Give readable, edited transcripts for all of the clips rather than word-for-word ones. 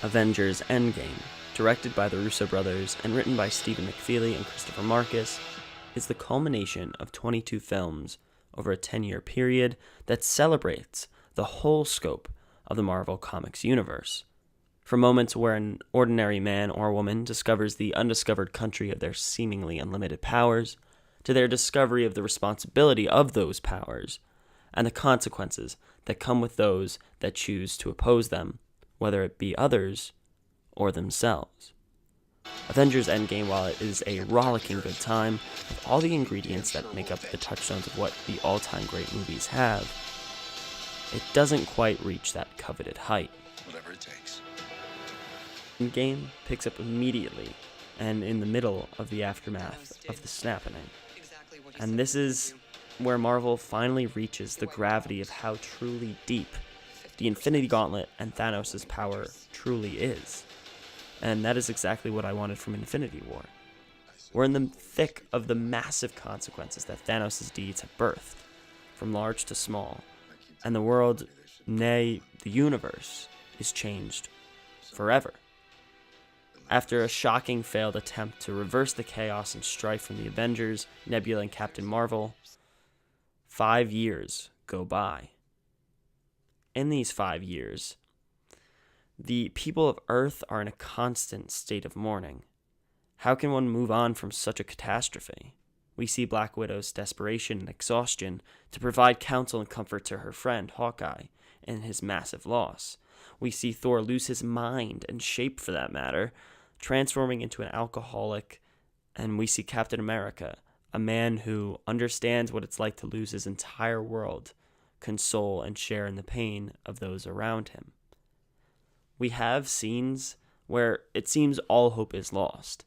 Avengers Endgame, directed by the Russo brothers and written by Stephen McFeely and Christopher Marcus, is the culmination of 22 films over a 10-year period that celebrates the whole scope of the Marvel Comics universe. From moments where an ordinary man or woman discovers the undiscovered country of their seemingly unlimited powers, to their discovery of the responsibility of those powers, and the consequences that come with those that choose to oppose them, whether it be others or themselves. Avengers Endgame, while it is a rollicking good time, with all the ingredients that make up the touchstones of what the all-time great movies have, it doesn't quite reach that coveted height. Whatever it takes. Endgame picks up immediately and in the middle of the aftermath of the snapping. And this is where Marvel finally reaches the gravity of how truly deep the Infinity Gauntlet and Thanos' power truly is. And that is exactly what I wanted from Infinity War. We're in the thick of the massive consequences that Thanos' deeds have birthed, from large to small, and the world, nay, the universe, is changed forever. After a shocking failed attempt to reverse the chaos and strife from the Avengers, Nebula, and Captain Marvel, 5 years go by. In these 5 years, the people of Earth are in a constant state of mourning. How can one move on from such a catastrophe? We see Black Widow's desperation and exhaustion to provide counsel and comfort to her friend, Hawkeye, in his massive loss. We see Thor lose his mind and shape, for that matter, transforming into an alcoholic, and we see Captain America, a man who understands what it's like to lose his entire world, console and share in the pain of those around him. We have scenes where it seems all hope is lost,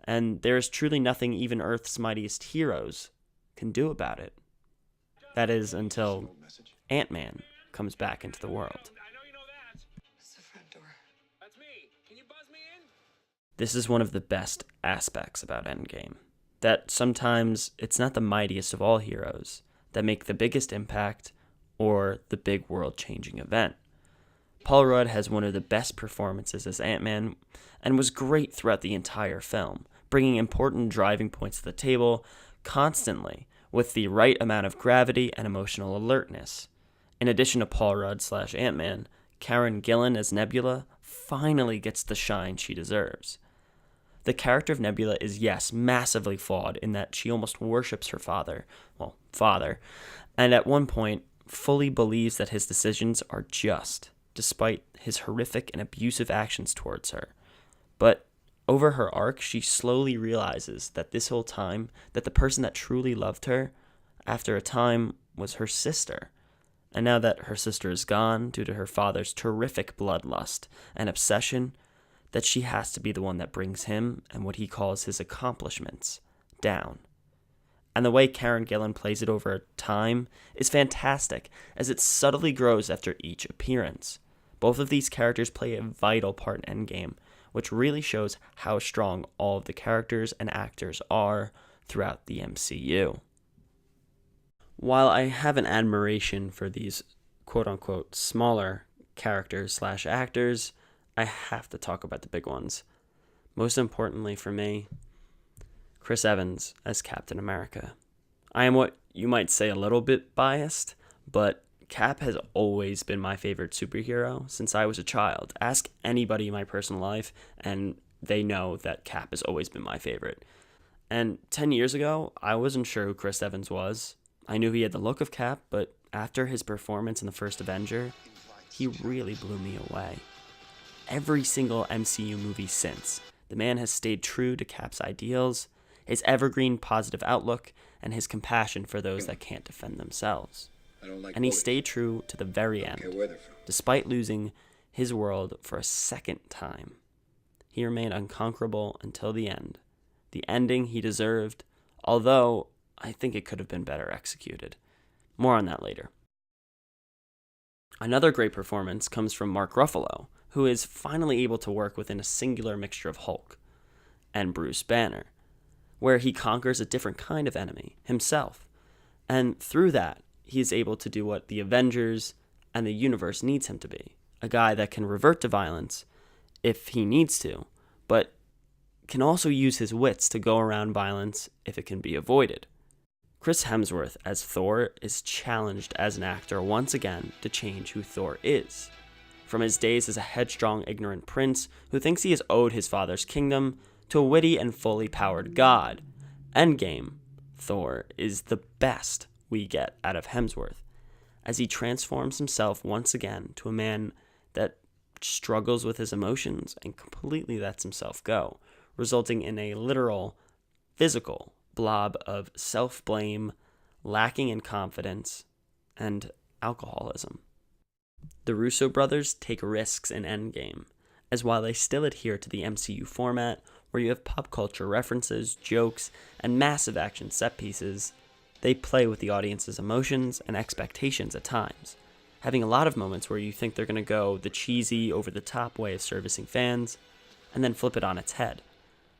and there is truly nothing even Earth's mightiest heroes can do about it. That is until Ant-Man comes back into the world. This is one of the best aspects about Endgame, that sometimes it's not the mightiest of all heroes that make the biggest impact or the big world-changing event. Paul Rudd has one of the best performances as Ant-Man and was great throughout the entire film, bringing important driving points to the table constantly with the right amount of gravity and emotional alertness. In addition to Paul Rudd / Ant-Man, Karen Gillan as Nebula finally gets the shine she deserves. The character of Nebula is, yes, massively flawed in that she almost worships her father, and at one point fully believes that his decisions are just, despite his horrific and abusive actions towards her. But over her arc, she slowly realizes that this whole time, that the person that truly loved her, after a time, was her sister. And now that her sister is gone due to her father's terrific bloodlust and obsession, that she has to be the one that brings him and what he calls his accomplishments down. And the way Karen Gillan plays it over time is fantastic, as it subtly grows after each appearance. Both of these characters play a vital part in Endgame, which really shows how strong all of the characters and actors are throughout the MCU. While I have an admiration for these quote-unquote smaller characters / actors, I have to talk about the big ones. Most importantly for me, Chris Evans as Captain America. I am what you might say a little bit biased, but Cap has always been my favorite superhero since I was a child. Ask anybody in my personal life, and they know that Cap has always been my favorite. And 10 years ago, I wasn't sure who Chris Evans was. I knew he had the look of Cap, but after his performance in the first Avenger, he really blew me away. Every single MCU movie since, the man has stayed true to Cap's ideals, his evergreen positive outlook, and his compassion for those that can't defend themselves. And he stayed true to the very end, despite losing his world for a second time. He remained unconquerable until the end. The ending he deserved, although I think it could have been better executed. More on that later. Another great performance comes from Mark Ruffalo, who is finally able to work within a singular mixture of Hulk and Bruce Banner, where he conquers a different kind of enemy, himself. And through that, he is able to do what the Avengers and the universe needs him to be, a guy that can revert to violence if he needs to, but can also use his wits to go around violence if it can be avoided. Chris Hemsworth as Thor is challenged as an actor once again to change who Thor is. From his days as a headstrong, ignorant prince who thinks he is owed his father's kingdom, to a witty and fully powered god. Endgame, Thor is the best we get out of Hemsworth, as he transforms himself once again to a man that struggles with his emotions and completely lets himself go, resulting in a literal, physical blob of self-blame, lacking in confidence, and alcoholism. The Russo brothers take risks in Endgame, as while they still adhere to the MCU format, where you have pop culture references, jokes, and massive action set pieces, they play with the audience's emotions and expectations at times, having a lot of moments where you think they're going to go the cheesy, over-the-top way of servicing fans, and then flip it on its head.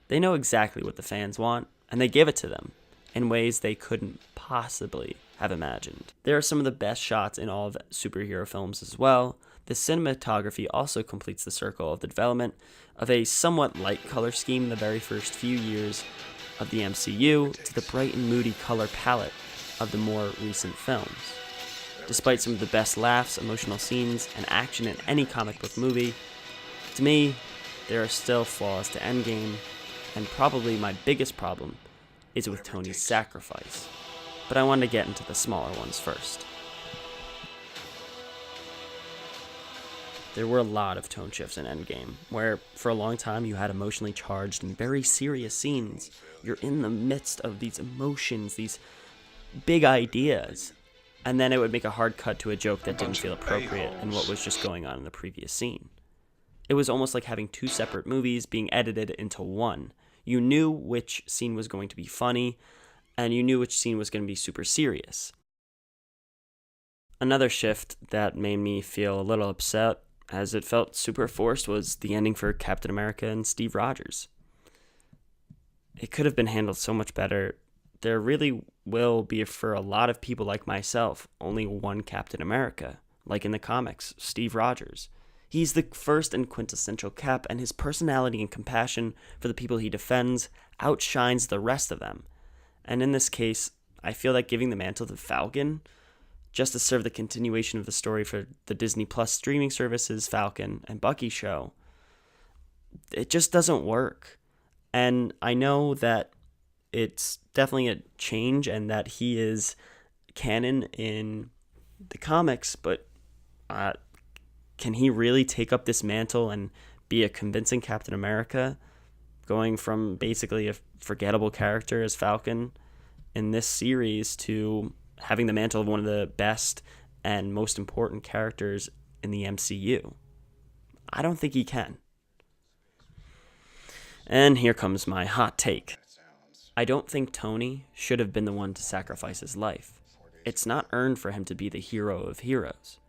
They know exactly what the fans want, and they give it to them in ways they couldn't possibly have imagined. There are some of the best shots in all of superhero films as well. The cinematography also completes the circle of the development of a somewhat light color scheme in the very first few years of the MCU to the bright and moody color palette of the more recent films. Despite some of the best laughs, emotional scenes, and action in any comic book movie, to me, there are still flaws to Endgame, and probably my biggest problem is with Tony's sacrifice. But I wanted to get into the smaller ones first. There were a lot of tone shifts in Endgame, where for a long time you had emotionally charged and very serious scenes. You're in the midst of these emotions, these big ideas, and then it would make a hard cut to a joke that didn't feel appropriate in what was just going on in the previous scene. It was almost like having two separate movies being edited into one. You knew which scene was going to be funny, and you knew which scene was going to be super serious. Another shift that made me feel a little upset, as it felt super forced, was the ending for Captain America and Steve Rogers. It could have been handled so much better. There really will be, for a lot of people like myself, only one Captain America, like in the comics, Steve Rogers. He's the first and quintessential Cap, and his personality and compassion for the people he defends outshines the rest of them. And in this case, I feel that giving the mantle to Falcon, just to serve the continuation of the story for the Disney Plus streaming services Falcon and Bucky show, it just doesn't work. And I know that it's definitely a change and that he is canon in the comics, but can he really take up this mantle and be a convincing Captain America, going from basically a forgettable character as Falcon in this series to having the mantle of one of the best and most important characters in the MCU? I don't think he can. And here comes my hot take. I don't think Tony should have been the one to sacrifice his life. It's not earned for him to be the hero of heroes.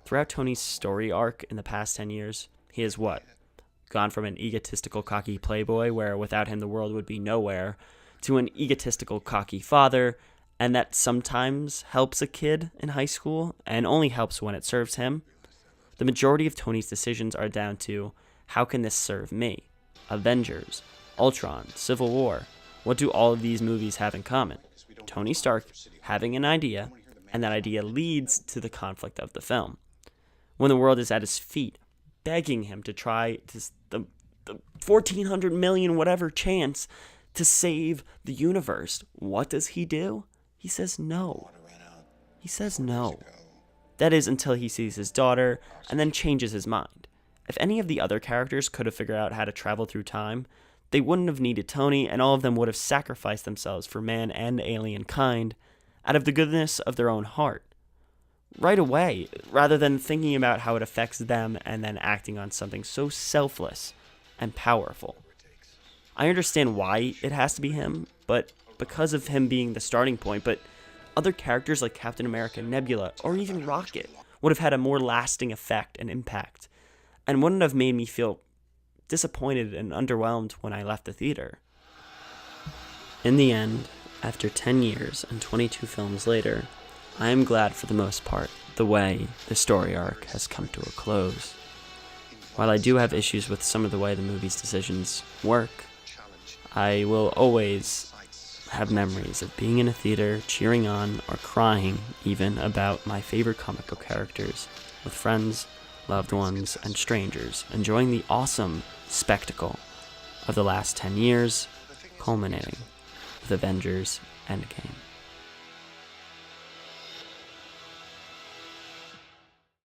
Throughout Tony's story arc in the past 10 years, he has gone from an egotistical, cocky playboy where without him the world would be nowhere, to an egotistical, cocky father, and that sometimes helps a kid in high school and only helps when it serves him. The majority of Tony's decisions are down to, how can this serve me? Avengers, Ultron, Civil War. What do all of these movies have in common? Tony Stark having an idea, and that idea leads to the conflict of the film. When the world is at his feet, begging him to try the 1,400 million whatever chance to save the universe, what does he do? He says no. He says no. That is until he sees his daughter and then changes his mind. If any of the other characters could have figured out how to travel through time, they wouldn't have needed Tony, and all of them would have sacrificed themselves for man and alien kind out of the goodness of their own heart right away, rather than thinking about how it affects them and then acting on something so selfless and powerful. I understand why it has to be him, but because of him being the starting point, but other characters like Captain America, Nebula, or even Rocket would have had a more lasting effect and impact, and wouldn't have made me feel disappointed and underwhelmed when I left the theater. In the end, after 10 years and 22 films later, I am glad for the most part the way the story arc has come to a close. While I do have issues with some of the way the movie's decisions work, I will always have memories of being in a theater, cheering on, or crying even about my favorite comic book characters, with friends, loved ones, and strangers, enjoying the awesome spectacle of the last 10 years, culminating with Avengers Endgame.